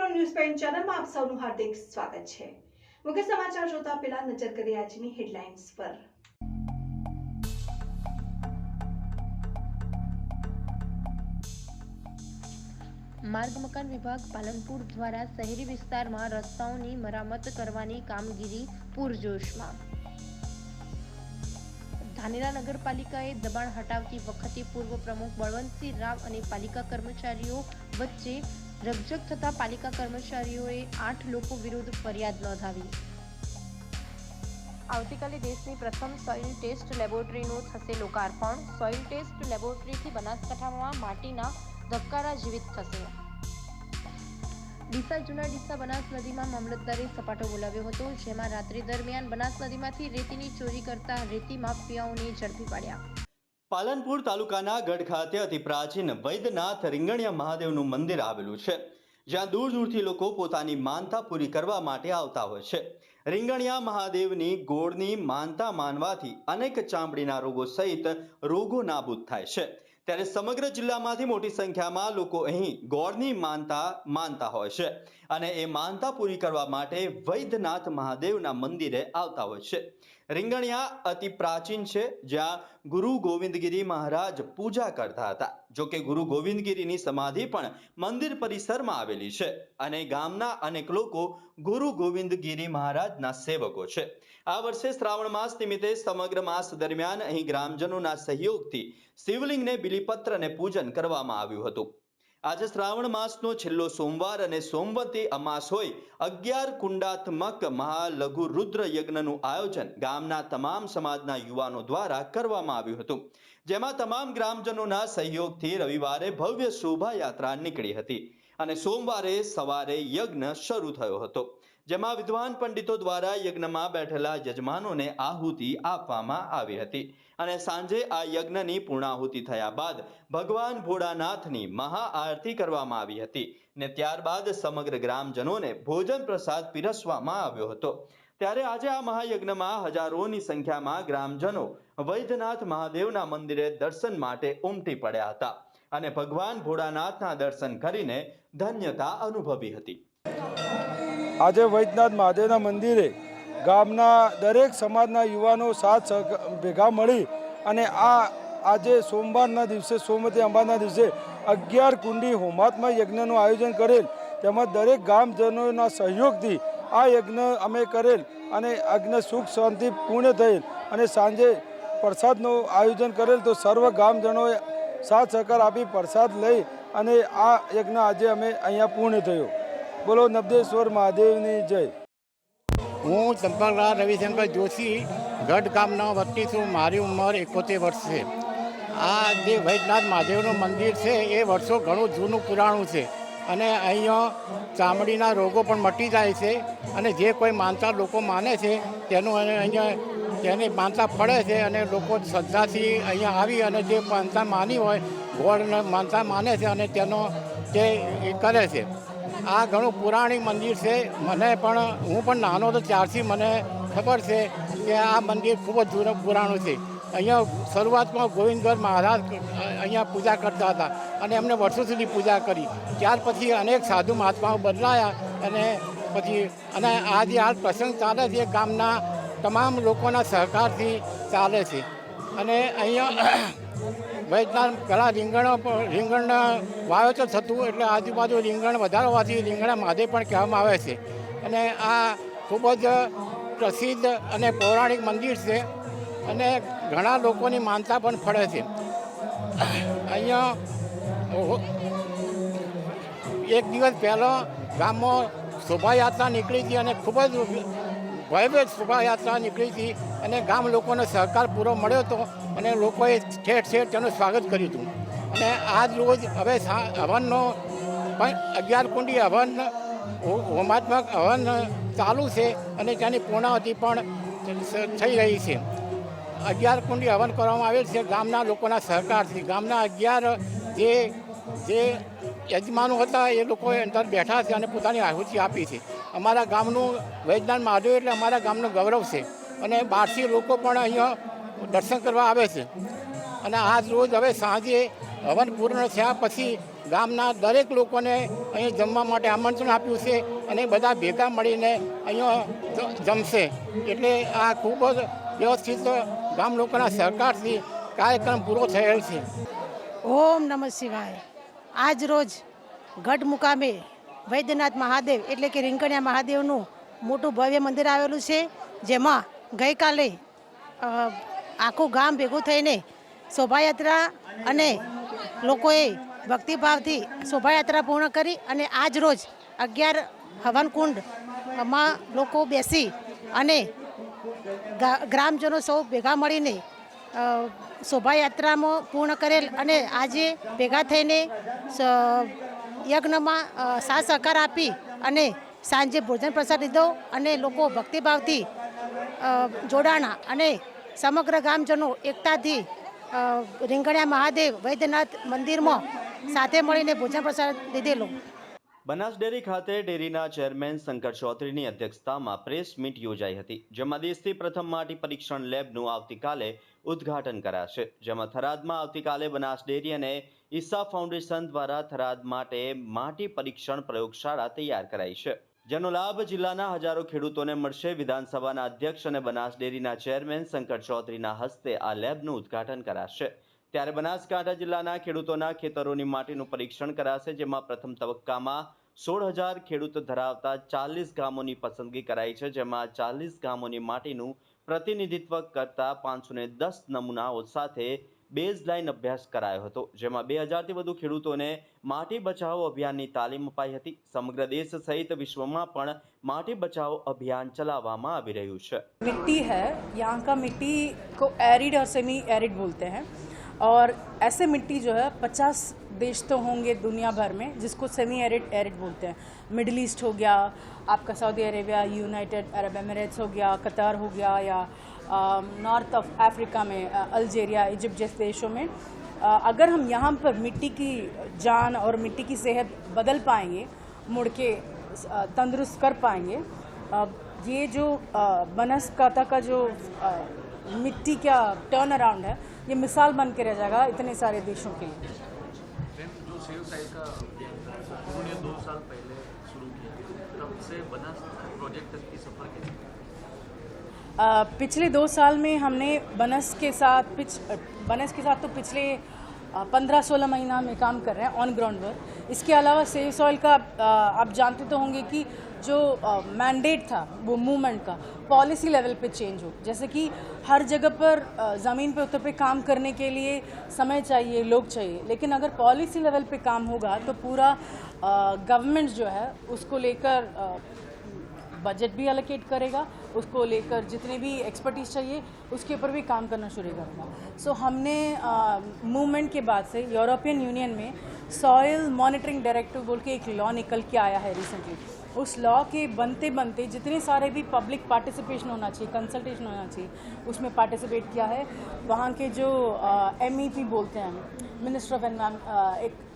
News point ચેનલમાં આપ સૌનું હાર્દિક સ્વાગત છે। મુખ્ય સમાચાર જોતા પહેલા નજર કરીએ આજની હેડલાઇન્સ પર। માર્ગ મકાન વિભાગ પાલનપુર દ્વારા શહેરી વિસ્તારમાં રસ્તાઓની મરામત કરવાની કામગીરી પૂરજોશમાં। ધાનેરા નગરપાલિકાએ દબાણ હટાવતી વખતે પૂર્વ પ્રમુખ બળવંતસિંહ રાવ અને પાલિકા કર્મચારીઓ વચ્ચે રકઝક થતા પાલિકા કર્મચારીઓએ 8 લોકો વિરુદ્ધ ફરિયાદ નોંધાવી। આવતીકાલે દેશની પ્રથમ સોઇલ ટેસ્ટ લેબોરેટરીનું થશે લોકાર્પણ। સોઇલ ટેસ્ટ લેબોરેટરીથી બનાસકાંઠામાં માટીના ધબકારા જીવિત થશે। ડીસા જૂના ડીસા બનાસ નદીમાં મામલતદારે સપાટો બોલાવ્યો હતો, જેમાં રાત્રિ દરમિયાન બનાસ નદીમાંથી રેતીની ચોરી કરતા રેતી માફિયાઓને ઝડપી પાડ્યા। પાલનપુર તાલુકાના ગઢ ખાતે અતિ પ્રાચીન વૈદ્યનાથ રીંગણિયા મહાદેવનું મંદિર આવેલું છે, જ્યાં દૂર દૂરથી લોકો પોતાની માનતા પૂરી કરવા માટે આવતા હોય છે। રીંગણિયા મહાદેવની ગોળની માનતા માનવાથી અનેક ચામડીના રોગો સહિત રોગો નાબૂદ થાય છે। ત્યારે સમગ્ર જિલ્લામાંથી મોટી સંખ્યામાં લોકો અહીં ગોળની માનતા હોય છે અને એ માનતા પૂરી કરવા માટે વૈદ્યનાથ મહાદેવના મંદિરે આવતા હોય છે। રીંગણિયા અતિ પ્રાચીન છે, જ્યાં ગુરુ ગોવિંદગીરી મહારાજ પૂજા કરતા હતા। જો કે ગુરુ ગોવિંદગીરીની સમાધિ પણ મંદિર પરિસરમાં આવેલી છે અને ગામના અનેક લોકો ગુરુ ગોવિંદગીરી મહારાજના સેવકો છે। આ વર્ષે શ્રાવણ માસ નિમિત્તે સમગ્ર માસ દરમિયાન અહીં ગ્રામજનોના સહયોગથી શિવલિંગને બિલીપત્ર અને પૂજન કરવામાં આવ્યું હતું। આજે શ્રાવણ માસનો છેલ્લો સોમવાર અને સોમવતી અમાસ હોય 11 કુંડાત્મક મહાલઘુ રુદ્ર યજ્ઞનું આયોજન ગામના તમામ સમાજના યુવાનો દ્વારા કરવામાં આવ્યું હતું, જેમાં તમામ ગ્રામજનોના સહયોગથી રવિવારે ભવ્ય શોભાયાત્રા નીકળી હતી અને સોમવારે સવારે યજ્ઞ શરૂ થયો હતો, જેમાં વિદ્વાન પંડિતો દ્વારા યજ્ઞમાં બેઠેલા યજમાનોને આહુતિ આપવામાં આવી હતી અને સાંજે આ યજ્ઞની પૂર્ણાહુતિ થયા બાદ ભગવાન ભોળાનાથની મહાઆરતી કરવામાં આવી હતી ને ત્યારબાદ સમગ્ર ગ્રામજનોને ભોજન પ્રસાદ પીરસવામાં આવ્યો હતો। ત્યારે આજે આ મહાયજ્ઞમાં હજારોની સંખ્યામાં ગ્રામજનો વૈદ્યનાથ મહાદેવના મંદિરે દર્શન માટે ઉમટી પડ્યા હતા અને ભગવાન ભોળાનાથના દર્શન કરીને ધન્યતા અનુભવી હતી। આજે વૈદ્યનાથ મહાદેવના મંદિરે ગામના દરેક સમાજના યુવાનો સાથ ભેગા મળી અને આજે સોમવારના દિવસે સોમવતી અંબાના દિવસે 11 કુંડી હોમાત્મક યજ્ઞનું આયોજન કરેલ, તેમાં દરેક ગામજનોના સહયોગથી આ યજ્ઞ અમે કરેલ અને યજ્ઞ સુખ શાંતિ પૂર્ણ થયેલ અને સાંજે પ્રસાદનું આયોજન કરેલ, તો સર્વ ગામજનોએ સાથ સહકાર આપી પ્રસાદ લઈ અને આ યજ્ઞ આજે અમે અહીંયા પૂર્ણ થયો। બોલો નબદેશ્વર મહાદેવની જય। હું ચંપકલાલ રવિશંકર જોશી ગઢ ગામનો વતની છું। મારી ઉંમર 71 વર્ષ છે। આ જે વૈદ્યનાથ મહાદેવનું મંદિર છે એ વર્ષો ઘણું જૂનું પુરાણું છે અને અહીંયા ચામડીના રોગો પણ મટી જાય છે અને જે કોઈ માનતા લોકો માને છે તેનું અહીંયા તેની માનતા ફળે છે અને લોકો શ્રદ્ધાથી અહીંયા આવી અને જે માનતા માની હોય ગોળને માનતા માને છે અને તેનો તે કરે છે। આ ઘણું પુરાણિક મંદિર છે। હું પણ નાનો તો ત્યારથી મને ખબર છે કે આ મંદિર ખૂબ જ જૂનું પુરાણું છે। અહીંયા શરૂઆતમાં ગોવિંદગઢ મહારાજ અહીંયા પૂજા કરતા હતા અને એમને વર્ષો સુધી પૂજા કરી। ત્યાર પછી અનેક સાધુ મહાત્માઓ બદલાયા અને પછી આ જે હાલ પ્રસંગ ચાલે છે ગામના તમામ લોકોના સહકારથી ચાલે છે અને અહીંયા વૈદ્યનાથ ઘણા રીંગણના વાવેતર થતું એટલે આજુબાજુ રીંગણ વધારે હોવાથી રીંગણા મહાદેવ પણ કહેવામાં આવે છે અને આ ખૂબ જ પ્રસિદ્ધ અને પૌરાણિક મંદિર છે અને ઘણા લોકોની માનતા પણ ફળે છે। અહીંયા એક દિવસ પહેલાં ગામમાં શોભાયાત્રા નીકળી હતી અને ખૂબ જ ભવ્ય શોભાયાત્રા નીકળી હતી અને ગામ લોકોનો સહકાર પૂરો મળ્યો હતો અને લોકોએ ઠેર ઠેર તેનું સ્વાગત કર્યું હતું અને આજ રોજ હવે હવનનો પણ 11 કુંડી હવન હોમાત્મક હવન ચાલુ છે અને તેની પૂર્ણાહુતિ પણ થઈ રહી છે। 11 કુંડી હવન કરવામાં આવેલ છે ગામના લોકોના સહકારથી। ગામના 11 જે યજમાનો હતા એ લોકો અંદર બેઠા છે અને પોતાની આહુતિ આપી છે। અમારા ગામનું વૈદ્યનાથ મહાદેવ એટલે અમારા ગામનું ગૌરવ છે અને બહારથી લોકો પણ અહીંયા દર્શન કરવા આવે છે અને આજ રોજ હવે સાંજે હવન પૂર્ણ થયા પછી ગામના દરેક લોકોને અહીં જમવા માટે આમંત્રણ આપ્યું છે અને બધા ભેગા મળીને અહીંયા જમશે. એટલે આ ખૂબ જ વ્યવસ્થિત ગામ લોકોના સહકારથી કાર્યક્રમ પૂરો થયેલ છે. ઓમ નમઃ શિવાય. આજ રોજ ગઢ મુકામે વૈદ્યનાથ મહાદેવ એટલે કે રીંગણિયા મહાદેવનું મોટું ભવ્ય મંદિર આવેલું છે, જેમાં ગઈકાલે આખું ગામ ભેગું થઈને શોભાયાત્રા અને લોકોએ ભક્તિભાવથી શોભાયાત્રા પૂર્ણ કરી અને આજ રોજ 11 હવનકુંડમાં લોકો બેસી અને ગ્રામજનો સૌ ભેગા મળીને શોભાયાત્રામાં પૂર્ણ કરેલ અને આજે ભેગા થઈને યજ્ઞમાં સાથ સહકાર આપી અને સાંજે ભોજન પ્રસાદ લીધો અને લોકો ભક્તિભાવથી જોડાણા અને સમગ્ર ગામજનો એકતાથી રીંગણિયા મહાદેવ વૈદ્યનાથ મંદિરમાં સાથે મળીને ભોજન પ્રસાદ લીધેલો. બનાસ ડેરી ખાતે ડેરીના ચેરમેન શંકર ચૌધરીની અધ્યક્ષતામાં પ્રેસ મીટ યોજાઈ હતી, જેમાં દેશથી પ્રથમ માટી પરીક્ષણ લેબનું આવતીકાલે ઉદ્ઘાટન કરાશે. જેમાં થરાદમાં આવતીકાલે બનાસ ડેરી અને ઈસા ફાઉન્ડેશન દ્વારા થરાદ માટે માટી પરીક્ષણ પ્રયોગશાળા તૈયાર કરાઈ છે, જેનો લાભ જિલ્લાના હજારો ખેડૂતોને મળશે. વિધાનસભાના અધ્યક્ષ અને બનાસ ડેરીના ચેરમેન શંકર ચૌધરીના હસ્તે આ લેબનું ઉદ્ઘાટન કરાશે. ત્યારે બનાસકાંઠા જિલ્લાના ખેડૂતોના ખેતરોની માટીનું પરીક્ષણ કરાશે, જેમાં પ્રથમ તબક્કામાં 16,000 ખેડૂત ધરાવતા 40 ગામોની પસંદગી કરાઈ છે, જેમાં 40 ગામોની માટીનું પ્રતિનિધિત્વ કરતા 510 નમૂનાઓ સાથે બેઝલાઇન અભ્યાસ કરાયો હતો, જેમાં 2000થી વધુ ખેડૂતોને માટી બચાવો અભિયાનની તાલીમ અપાઈ હતી. સમગ્ર દેશ સહિત વિશ્વમાં પણ माटी बचाओ अभियान चलावामा આવી રહ્યું છે। मिट्टी है, यहाँ का मिट्टी को एरिड और सेमी एरिड बोलते हैं और ऐसे मिट्टी जो है 50 देश तो होंगे दुनिया भर में जिसको सेमी एरिड बोलते हैं। मिडिल ईस्ट हो गया, आपका Saudi Arabia, United Arab Emirates हो गया, कतर हो गया, या नॉर्थ ऑफ अफ्रीका में अल्जीरिया, इजिप्ट जैसे देशों में अगर हम यहाँ पर मिट्टी की जान और मिट्टी की सेहत बदल पाएंगे, मुड़ के तंदुरुस्त कर पाएंगे, ये जो बनासकांठा का जो मिट्टी का टर्न अराउंड है ये मिसाल बन के रह जाएगा इतने सारे देशों के लिए। जो सेव साइड का उन्होंने 2 साल पहले शुरू किया, तब से बनास प्रोजेक्ट तक की सफर कैसे? पिछले 2 साल में हमने बनस के साथ तो पिछले 15-16 महीना में काम कर रहे हैं ऑन ग्राउंड वर्क। इसके अलावा सेव सॉइल का आप जानते तो होंगे कि जो मैंडेट था वो मूवमेंट का पॉलिसी लेवल पे चेंज हो, जैसे कि हर जगह पर ज़मीन पे उतर पे काम करने के लिए समय चाहिए, लोग चाहिए, लेकिन अगर पॉलिसी लेवल पे काम होगा तो पूरा गवर्नमेंट जो है उसको लेकर बजट भी एलोकेट करेगा, उसको लेकर जितने भी एक्सपर्टीज चाहिए उसके ऊपर भी काम करना शुरू करेगा। सो हमने मूवमेंट के बाद से यूरोपियन यूनियन में सॉइल मॉनिटरिंग डायरेक्टिव बोल के एक लॉ निकल के आया है रिसेंटली। उस लॉ के बनते बनते जितने सारे भी पब्लिक पार्टिसिपेशन होना चाहिए, कंसल्टेशन होना चाहिए, उसमें पार्टिसिपेट किया है। वहाँ के जो MEP बोलते हैं, मिनिस्टर ऑफ एनवायरनमेंट, एक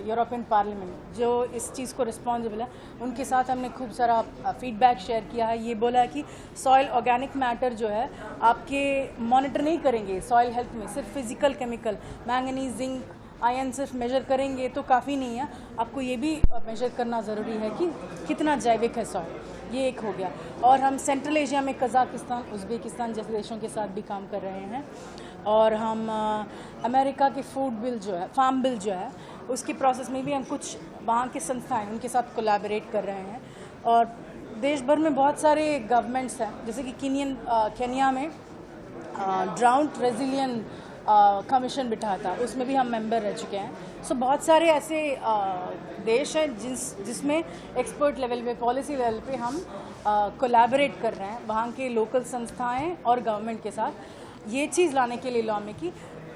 यूरोपियन पार्लियामेंट जो इस चीज़ को रिस्पॉन्सिबल है, उनके साथ हमने खूब सारा फीडबैक शेयर किया है। ये बोला है कि सॉइल ऑर्गेनिक मैटर जो है आपके मॉनिटर नहीं करेंगे सॉइल हेल्थ में, सिर्फ physical chemical manganese, zinc, iron सिर्फ मेजर करेंगे तो काफ़ी नहीं है, आपको ये भी मेजर करना ज़रूरी है कि कितना जैविक है सॉइल। ये एक हो गया। और हम सेंट्रल एशिया में कज़ाकिस्तान, उज़्बेकिस्तान जैसे देशों के साथ भी काम कर रहे हैं। और हम अमेरिका के फूड बिल जो है, फार्म बिल जो है, उसकी प्रोसेस में भी हम कुछ वहाँ के संस्थाएं उनके साथ कोलैबोरेट कर रहे हैं। और देश भर में बहुत सारे गवर्नमेंट्स हैं, जैसे कि केन्या में ड्राउट रेजिलियन कमीशन बिठा था, उसमें भी हम मेंबर रह चुके हैं। सो बहुत सारे ऐसे देश हैं जिसमें एक्सपर्ट लेवल पे, पॉलिसी लेवल पे हम कोलैबोरेट कर रहे हैं वहाँ के लोकल संस्थाएं और गवर्नमेंट के साथ, ये चीज़ लाने के लिए लॉ में कि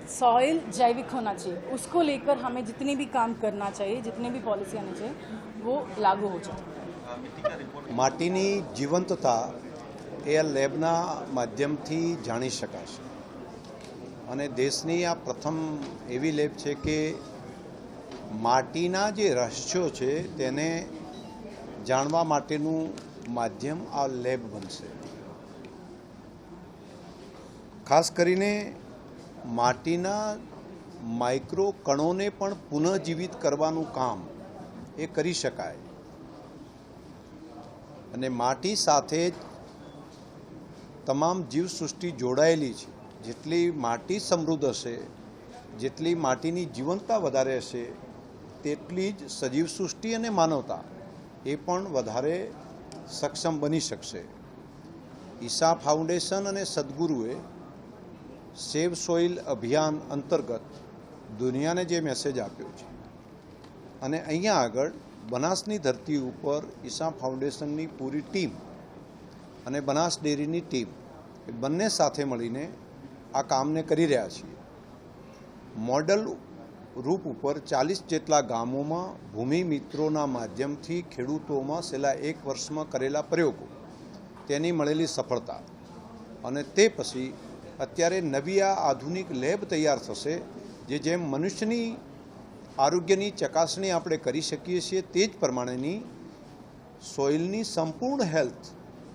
सॉइल जैविक होना चाहिए, उसको लेकर हमें जितने भी काम करना चाहिए, जितने भी पॉलिसी आनी चाहिए, वो लागू हो जाए। माटीनी जीवंतता ए लेबना माध्यमथी जाणी शकाशे અને દેશની આ પ્રથમ એવી લેબ છે કે માટીના જે રહસ્યો છે તેને જાણવા માટેનું માધ્યમ આ લેબ બનશે। ખાસ કરીને માટીના માઇક્રો કણોને પણ પુનઃજીવિત કરવાનું કામ એ કરી શકાય અને માટી સાથે જ તમામ જીવસૃષ્ટિ જોડાયેલી છે. જેટલી માટી સમૃદ્ધ હશે, જેટલી માટીની જીવંતતા વધારે હશે, તેટલી જ સજીવ સૃષ્ટિ અને માનવતા એ પણ વધારે સક્ષમ બની શકશે. ઈશા ફાઉન્ડેશન અને સદગુરુએ સેવ સોઇલ અભિયાન અંતર્ગત દુનિયાને જે મેસેજ આપ્યો છે અને અહીંયા આગળ બનાસની ધરતી ઉપર ઈશા ફાઉન્ડેશનની પૂરી ટીમ અને બનાસ ડેરીની ટીમ એ બંને સાથે મળીને આ કામને કરી રહ્યા છીએ. મોડલ રૂપ ઉપર 40 જેટલા ગામોમાં ભૂમિ મિત્રોના માધ્યમથી ખેડૂતોમાં છેલ્લા 1 વર્ષમાં કરેલા પ્રયોગો, તેની મળેલી સફળતા અને તે પછી અત્યારે નવી આ આધુનિક લેબ તૈયાર થશે, જેમ મનુષ્યની આરોગ્યની ચકાસણી આપણે કરી શકીએ છીએ તે જ પ્રમાણેની સોઇલની સંપૂર્ણ હેલ્થ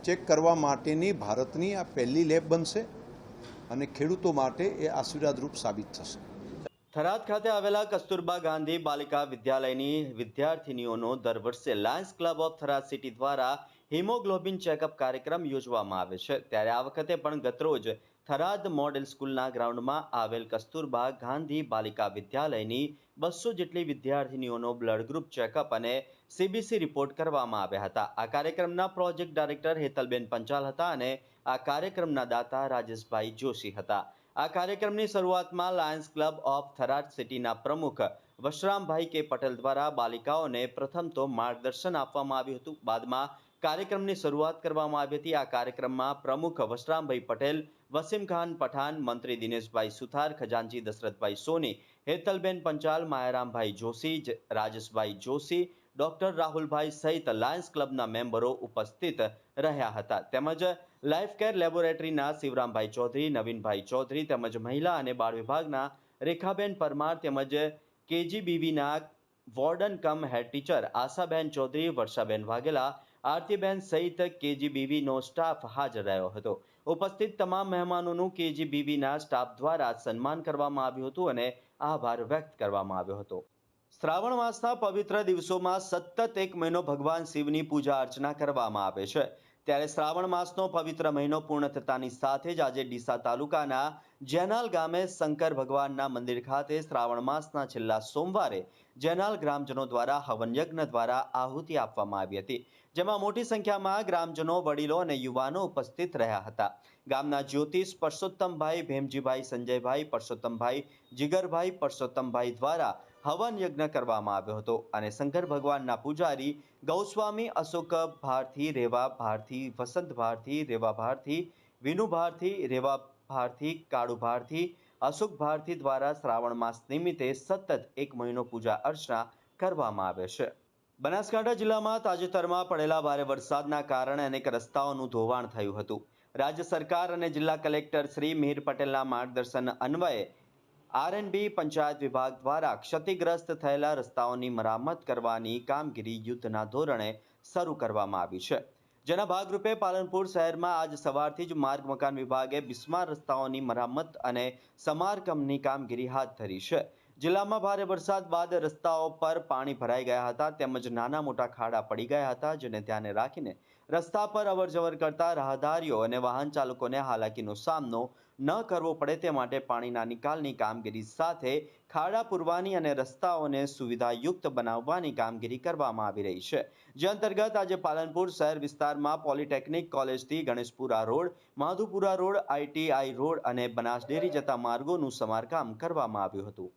ચેક કરવા માટેની ભારતની આ પહેલી લેબ બનશે અને ખેડૂતો માટે એ આશીર્વાદરૂપ સાબિત થશે. થરાદ ખાતે આવેલા કસ્તુરબા ગાંધી બાલિકા વિદ્યાલયની વિદ્યાર્થીનીઓનો દર વર્ષે Lions club of Tharad city દ્વારા હિમોગ્લોબિન ચેકઅપ કાર્યક્રમ યોજવામાં આવે છે. ત્યારે આ વખતે પણ ગતરોજ થરાદ મોડેલ સ્કૂલના ગ્રાઉન્ડમાં આવેલ કસ્તુરબા ગાંધી બાલિકા વિદ્યાલયની 200 જેટલી વિદ્યાર્થીનીઓનો બ્લડ ગ્રુપ ચેકઅપ અને CBC રિપોર્ટ કરવામાં આવ્યા હતા. આ કાર્યક્રમના પ્રોજેક્ટ ડાયરેક્ટર હેતલબેન પંચાલ હતા અને આ કાર્યક્રમના દાતા રાજેશભાઈ જોશી હતા. આ કાર્યક્રમની શરૂઆતમાં લાયન્સ ક્લબ ઓફ થરાદ સિટીના પ્રમુખ વશરામભાઈ કે પટેલ દ્વારા બાલિકાઓને પ્રથમ તો માર્ગદર્શન આપવામાં આવ્યું હતું. બાદમાં કાર્યક્રમની શરૂઆત કરવામાં આવી હતી. આ કાર્યક્રમમાં પ્રમુખ વશરામભાઈ પટેલ, વસીમખાન પઠાન, મંત્રી દિનેશભાઈ સુથાર, ખજાનચી દશરથભાઈ સોની, હેતલબેન પંચાલ, માયારામભાઈ જોશી, રાજેશભાઈ જોશી, ડોક્ટર રાહુલભાઈ સહિત લાયન્સ ક્લબના મેમ્બરો ઉપસ્થિત રહ્યા હતા. તેમજ લાઈફ કેર લેબોરેટરીના શિવરામભાઈ ચૌધરી, નવીનભાઈ ચૌધરી તેમજ મહિલા અને બાળ વિભાગના રેખાબેન પરમાર તેમજ KGBVના વોર્ડન કમ હેડ ટીચર આશાબેન ચૌધરી, વર્ષાબેન વાઘેલા, આરતીબેન સહિત KGBVનો સ્ટાફ હાજર રહ્યો હતો. ઉપસ્થિત તમામ મહેમાનોનું KGBVના સ્ટાફ દ્વારા સન્માન કરવામાં આવ્યું હતું અને આભાર વ્યક્ત કરવામાં આવ્યો હતો. શ્રાવણ માસના પવિત્ર દિવસોમાં સતત 1 મહિનો ભગવાન શિવની પૂજા અર્ચના કરવામાં આવે છે. ત્યારે શ્રાવણ માસનો પવિત્ર મહિનો પૂર્ણ થતાની સાથે જ આજે ડીસા તાલુકાના જેનાલ ગામે શંકર ભગવાનના મંદિર ખાતે શ્રાવણ માસના છેલ્લા સોમવારે જેનાલ ગ્રામજનો દ્વારા હવન યજ્ઞ દ્વારા આહુતિ આપવામાં આવી હતી, જેમાં મોટી સંખ્યામાં ગ્રામજનો, વડીલો અને યુવાનો ઉપસ્થિત રહ્યા હતા. ગામના જ્યોતિષ પરસોત્તમભાઈ, ભેમજીભાઈ, સંજયભાઈ, પરસોત્તમભાઈ, જીગરભાઈ, પરસોત્તમભાઈ દ્વારા હવન યજ્ઞ કરવામાં આવ્યો હતો અને શંકર ભગવાનના પૂજારી ગૌસ્વામી અશોક ભારથી, રેવા ભારથી, વસંત ભારથી, રેવા ભારથી, વિનુ ભારથી, રેવા ભારથી, કાળુ ભારથી, અશોક ભારથી દ્વારા શ્રાવણ માસ નિમિત્તે સતત 1 મહિનો પૂજા અર્ચના કરવામાં આવે છે. બનાસકાંઠા જિલ્લામાં તાજેતરમાં પડેલા ભારે વરસાદના કારણે અનેક રસ્તાઓનું ધોવાણ થયું હતું. રાજ્ય સરકાર અને જિલ્લા કલેક્ટર શ્રી મિહિર પટેલના માર્ગદર્શન અન્વયે R&B પંચાયત વિભાગ દ્વારા ક્ષતિગ્રસ્ત થયેલા રસ્તાઓની મરામત કરવાની કામગીરી યુદ્ધના ધોરણે શરૂ કરવામાં આવી છે. જેના ભાગરૂપે પાલનપુર શહેરમાં આજ સવારથી જ માર્ગ મકાન વિભાગે બિસ્માર રસ્તાઓની મરામત અને સમારકામની કામગીરી હાથ ધરી છે. જિલ્લામાં ભારે વરસાદ બાદ રસ્તાઓ પર પાણી ભરાઈ ગયા હતા તેમજ નાના મોટા ખાડા પડી ગયા હતા, જેને ધ્યાને રાખીને રસ્તા પર અવરજવર કરતા રાહદારીઓ અને વાહન ચાલકોને હાલાકીનો સામનો ન કરવો પડે તે માટે પાણીના નિકાલની કામગીરી સાથે ખાડા પૂરવાની અને રસ્તાઓને સુવિધાયુક્ત બનાવવાની કામગીરી કરવામાં આવી રહી છે. જે અંતર્ગત આજે પાલનપુર શહેર વિસ્તારમાં પોલિટેકનિક કોલેજથી Ganeshpura road, Madhupura road, ITI road અને બનાસ ડેરી જતા માર્ગોનું સમારકામ કરવામાં આવ્યું હતું.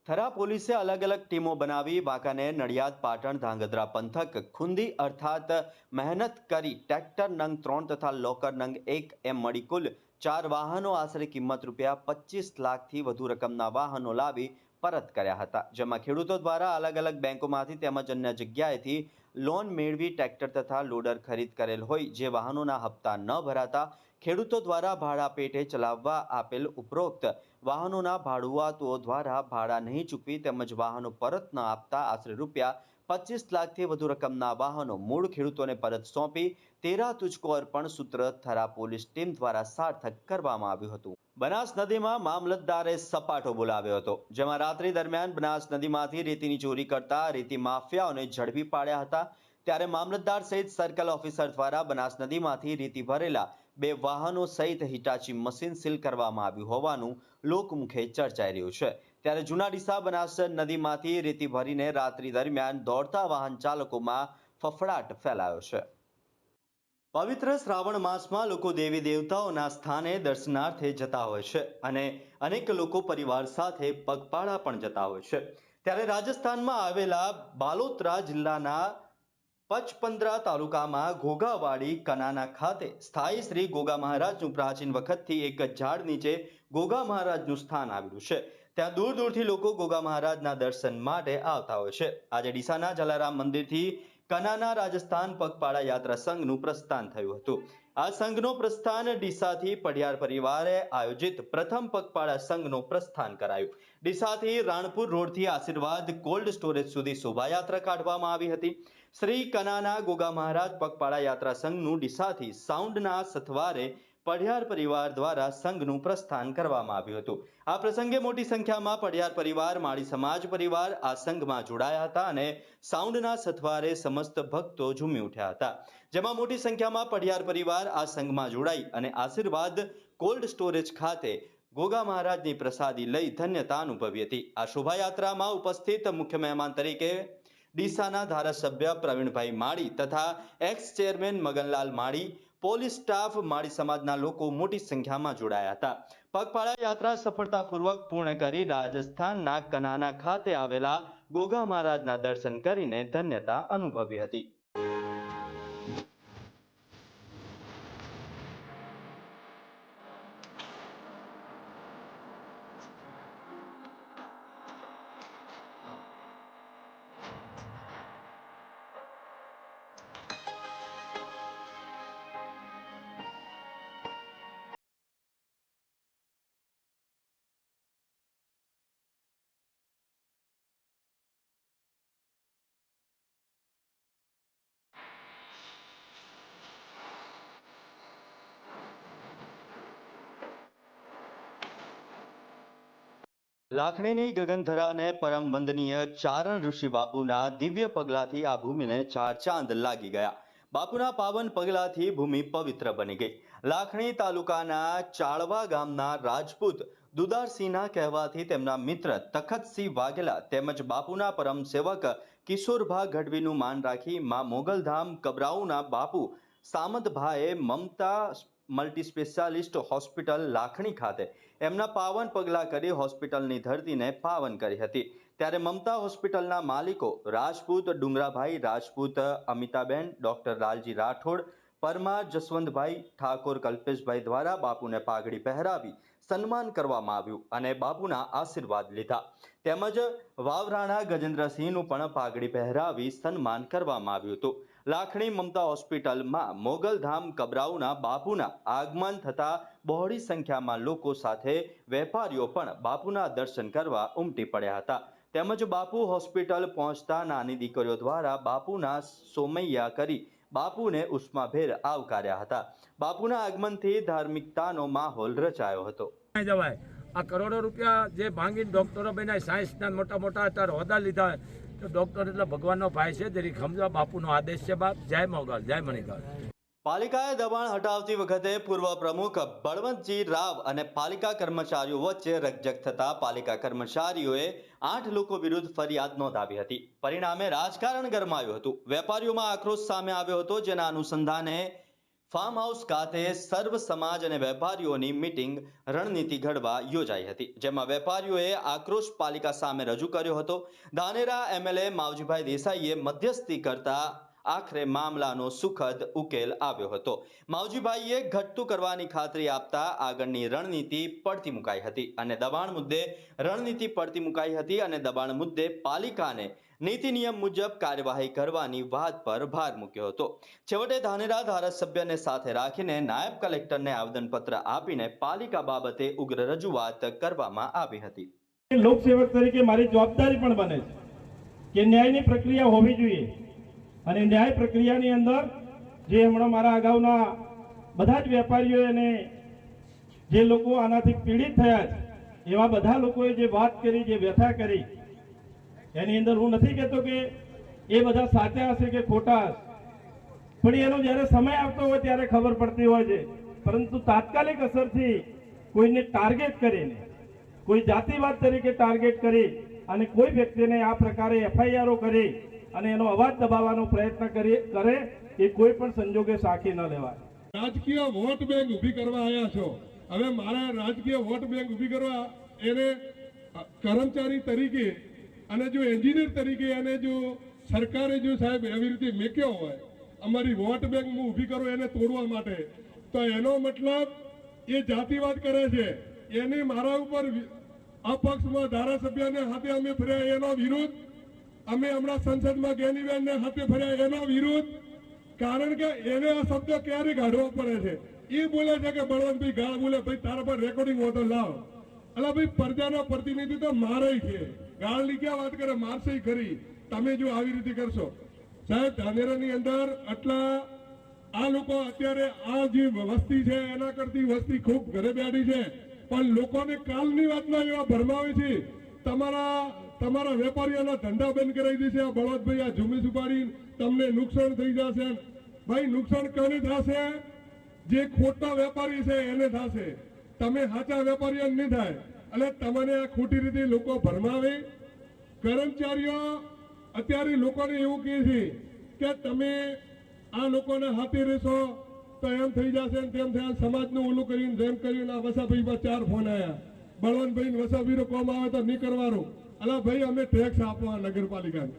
થરા પોલીસે અલગ અલગ ટીમો બનાવી વાંકાનેર, નડિયાદ, પાટણ, ધાંગધ્રા પંથક, ખુંદી અર્થાત મહેનત કરી ટ્રેક્ટર નંગ 3 તથા લોકર નંગ 1 એમ મળી કુલ 4 વાહનો આશરે કિંમત ₹25 લાખથી વધુ રકમના વાહનો લાવી પરત કર્યા હતા. જેમાં ખેડૂતો દ્વારા અલગ અલગ બેંકોમાંથી તેમજ અન્ય જગ્યાએથી લોન મેળવી ટ્રેક્ટર તથા લોડર ખરીદ કરેલ હોય જે વાહનોના હપ્તા ન ભરાતા ખેડૂતો દ્વારા ભાડા પેટે ચલાવવા આપેલ ઉપરોક્ત વાહનોના ભાડુઆતોઓ દ્વારા ભાડા નહીં ચૂકવી તેમજ વાહનો પરત ન આપતા આશરે ₹25 લાખથી વધુ રકમના વાહનો મૂળ ખેડૂતોને પરત સોંપી 13 તુજકો અર્પણ સૂત્ર થરા પોલીસ ટીમ દ્વારા સાર્થક કરવામાં આવ્યું હતું. બનાસ નદીમાં મામલતદારે સપાટો બોલાવ્યો હતો, જેમાં રાત્રિ દરમિયાન બનાસ નદીમાંથી રેતીની ચોરી કરતા રેતી માફિયાઓને ઝડપી પાડ્યા હતા. ત્યારે મામલતદાર સહિત સર્કલ ઓફિસર દ્વારા બનાસ નદીમાંથી રેતી ભરેલા 2 વાહનો સહિત હિટાચી મશીન સીલ કરવામાં આવ્યું હોવાનું લોકમુખે ચર્ચાઈ રહ્યું છે. ત્યારે જૂના ડીસા બનાસ નદીમાંથી રેતી ભરીને રાત્રિ દરમિયાન દોડતા વાહન ચાલકોમાં ફફડાટ ફેલાયો છે. પવિત્ર શ્રાવણ માસમાં લોકો દેવી દેવતાઓના સ્થાને દર્શનાર્થે જતા હોય છે અને અનેક લોકો પરિવાર સાથે પગપાળા પણ જતા હોય છે. ત્યારે રાજસ્થાનમાં આવેલા બાલોતરા જિલ્લાના પચપંદરા તાલુકામાં ઘોઘાવાડી કનાના ખાતે સ્થાયી શ્રી ગોગા મહારાજનું પ્રાચીન વખતથી એક ઝાડ નીચે ગોગા મહારાજનું સ્થાન આવેલું છે. ત્યાં દૂર દૂરથી લોકો ગોગા મહારાજના દર્શન માટે આવતા હોય છે. આજે ડીસાના જલારામ મંદિરથી કનાના રાજસ્થાન પગપાળા યાત્રા સંઘનું પ્રસ્થાન થયું હતું. આ સંઘનો પ્રસ્થાન ડીસાથી પઢિયાર પરિવારે આયોજિત પ્રથમ પગપાળા સંઘનું પ્રસ્થાન કરાયું. ડીસાથી રાણપુર રોડથી આશીર્વાદ કોલ્ડ સ્ટોરેજ સુધી શોભાયાત્રા કાઢવામાં આવી હતી. શ્રી કનાના ગોગા મહારાજ પગપાળા યાત્રા સંઘનું ડીસાથી સાઉન્ડના સથવારે પઢિયાર પરિવાર દ્વારા સંઘનું પ્રસ્થાન કરવામાં આવ્યું હતું. આ પ્રસંગે મોટી સંખ્યામાં પઢિયાર પરિવાર, માળી સમાજ પરિવાર આ સંઘમાં જોડાયા હતા અને સાઉન્ડના સથવારે સમસ્ત ભક્તો ઝૂમી ઉઠ્યા હતા. જેમાં મોટી સંખ્યામાં પઢિયાર પરિવાર આ સંઘમાં જોડાઈ અને આશીર્વાદ કોલ્ડ સ્ટોરેજ ખાતે ગોગા મહારાજની પ્રસાદી લઈ ધન્યતા અનુભવી હતી. આ શોભાયાત્રામાં ઉપસ્થિત મુખ્ય મહેમાન તરીકે ડીસાના ધારાસભ્ય પ્રવીણભાઈ માળી તથા એક્સ ચેરમેન મગનલાલ માળી, પોલીસ સ્ટાફ, માળી સમાજના લોકો મોટી સંખ્યામાં જોડાયા હતા. પગપાળા યાત્રા સફળતાપૂર્વક પૂર્ણ કરી રાજસ્થાનના કનાના ખાતે આવેલા ગોગા મહારાજના દર્શન કરીને ધન્યતા અનુભવી હતી. લાખણીની ગગનધરાને પરમ વંદનીય ચારણ ઋષિ બાપુના દિવ્ય પગલાથી આ ભૂમિને 4 ચાંદ લાગી ગયા. બાપુના પાવન પગલાથી ભૂમિ પવિત્ર બની ગઈ. લાખણી તાલુકાના ચાળવા ગામના રાજપૂત દુદારસિંહના કહેવાથી તેમના મિત્ર તખતસિંહ વાઘેલા તેમજ બાપુના પરમ સેવક કિશોરભા ગઢવીનું માન રાખી માં મોગલધામ કબરાઉના બાપુ સામંતભાઈએ મમતા મલ્ટી સ્પેશિયાલિસ્ટ હોસ્પિટલ લાખણી ખાતે એમના પાવન પગલાં કરી હોસ્પિટલની ધરતીને પાવન કરી હતી. ત્યારે મમતા હોસ્પિટલના માલિકો રાજપૂત ડુંગરાભાઈ રાજપૂત, અમિતાબેન, ડોક્ટર લાલજી રાઠોડ, પરમાર જસવંતભાઈ, ઠાકોર કલ્પેશભાઈ દ્વારા બાપુને પાઘડી પહેરાવી સન્માન કરવામાં આવ્યું અને બાપુના આશીર્વાદ લીધા. તેમજ વાવરાણા ગજેન્દ્રસિંહનું પણ પાઘડી પહેરાવી સન્માન કરવામાં આવ્યું હતું. લાખણી મમતા હોસ્પિટલમાં મોગલધામ કબરાઉના બાપુના આગમન થતા બહોળી સંખ્યામાં લોકો સાથે વેપારીઓ પણ બાપુના દર્શન કરવા ઉમટી પડ્યા હતા. તેમજ બાપુ હોસ્પિટલ પહોંચતા નાની દીકરીઓ દ્વારા બાપુના સોમૈયા કરી બાપુને ઉષ્માભેર આવકાર્યા હતા. બાપુના આગમનથી ધાર્મિકતાનો માહોલ રચાયો હતો. આ કરોડો રૂપિયા જે ભાંગીને ડોક્ટરો બન્યા, સાયન્સના મોટા મોટા અત્યારે હોદ્દા લીધા, તો ડોક્ટર એટલે ભગવાનનો ભાઈ છે. જરી સમજવા બાપુનો આદેશ છે. બાપ જય મોગલ, જય મણિકાલ. પાલિકાએ દબાણ હટાવતી વખતે પૂર્વ પ્રમુખ બળવંતજી રાવ અને પાલિકા કર્મચારીઓ વચ્ચે રકઝક થતા પાલિકા કર્મચારીઓએ 8 લોકો વિરુદ્ધ ફરિયાદ નોંધાવી હતી. પરિણામે રાજકારણ ગરમાયું હતું. વેપારીઓમાં આક્રોશ સામે આવ્યો હતો, જેના અનુસંધાને ફાર્મ હાઉસ ખાતે સર્વ સમાજ અને વેપારીઓની મીટિંગ રણનીતિ ઘડવા યોજાઈ હતી. જેમાં વેપારીઓએ આક્રોશ પાલિકા સામે રજૂ કર્યો હતો. ધાનેરા એમએલએ માવજીભાઈ દેસાઈએ મધ્યસ્થી કરતા આખરે મામલાનો સુખદ ઉકેલ આવ્યો હતો. માવજીભાઈએ ઘટતું કરવાની ખાતરી આપતા આગળની રણનીતિ પડતી મુકાઈ હતી અને દબાણ મુદ્દે રણનીતિ પડતી મુકાઈ હતી અને દબાણ મુદ્દે પાલિકાને નીતિ નિયમ મુજબ કાર્યવાહી કરવાની વાત પર ભાર મૂક્યો હતો. છેવટે ધાનેરા ધારાસભ્યને સાથે રાખીને નાયબ કલેક્ટરને આવેદનપત્ર આપીને પાલિકા બાબતે ઉગ્ર રજૂઆત કરવામાં આવી હતી. લોકસેવક તરીકે મારી જવાબદારી પણ બને છે કે ન્યાયની પ્રક્રિયા હોવી જોઈએ અને ન્યાય પ્રક્રિયાની અંદર જે હમણાં મારા અગાઉના બધા જ વેપારીઓ અને જે લોકો આનાથી પીડિત થયા છે એવા બધા લોકોએ જે વાત કરી, જે વ્યથા કરી, એની અંદર હું નથી કહેતો કે એ બધા સાચા હશે કે ખોટા હશે, પણ એનો જ્યારે સમય આવતો હોય ત્યારે ખબર પડતી હોય છે. પરંતુ તાત્કાલિક અસરથી કોઈને ટાર્ગેટ કરીને, કોઈ જાતિવાદ તરીકે ટાર્ગેટ કરી અને કોઈ વ્યક્તિને આ પ્રકારે એફઆઈઆરો કરી અને એનો અવાજ દબાવવાનો પ્રયત્ન કરે એ કોઈ પણ સંજોગે સાખી ન લેવાય. રાજકીય વોટ બેંક ઊભી કરવા આવ્યા છો. હવે મારા રાજકીય વોટ બેંક ઊભી કરવા એને કર્મચારી તરીકે અને જો એન્જિનિયર તરીકે અને જો સરકારે જો સાહેબ એવી રીતે મેક્યો હોય અમારી વોટ બેંક હું ઊભી કરું એને તોડવા માટે, તો એનો મતલબ એ જાતિવાદ કરે છે. એને મારા ઉપર અપક્ષમાં ધારાસભ્યને હાથે અમે ફર્યા એનો વિરોધ, અમે હમણાં સંસદમાં જ્ઞાનીબેનને હાથે ફર્યા એનો વિરોધ. કારણ કે એને આ શબ્દ ક્યારે કાઢવો પડે છે. એ બોલે છે કે બળવંતભાઈ ગાળ બોલે, ભાઈ તારા પર રેકોર્ડિંગ હોય તો લાવ. એટલે ભાઈ પ્રજાનો પ્રતિનિધિ તો મારે છે, ગાળની ક્યાં વાત કરે, મારશે ખરી તમે જો આવી રીતે કરશો. સાહેબ ધાનેરાની અંદર આટલા આ લોકો અત્યારે આ જે વસ્તી છે એના કરતી વસ્તી ખૂબ ઘરે બેઠી છે, પણ લોકોને કાલની વાતમાં એવા ભરમાવે છે. તમારા વેપારીઓના ધંધા બંધ કરાવી દેશે આ બળવંતભાઈ, આ ઝુમ્મીસ ઉપાડી તમને નુકસાન થઈ જશે. ભાઈ નુકસાન કોને થશે? જે ખોટા વેપારી છે એને થશે, તમે સાચા વેપારીઓ નહીં થાય. એટલે તમને આ ખોટી રીતે લોકો ભરમાવે. કર્મચારીઓ અત્યારે લોકોને એવું કહે છે કે તમે આ લોકોને હાથે રહેશો તો એમ થઈ જશે ને તેમ થયા. સમાજનું ઓલું કરીને જેમ કર્યું આ વસાભાઈ પર 4 ફોન આવ્યા, બળવંતભાઈ વસાવીરો કોમ આવે તો નહીં કરવાનું. અલા ભાઈ અમે ટેક્સ આપવા નગરપાલિકાને,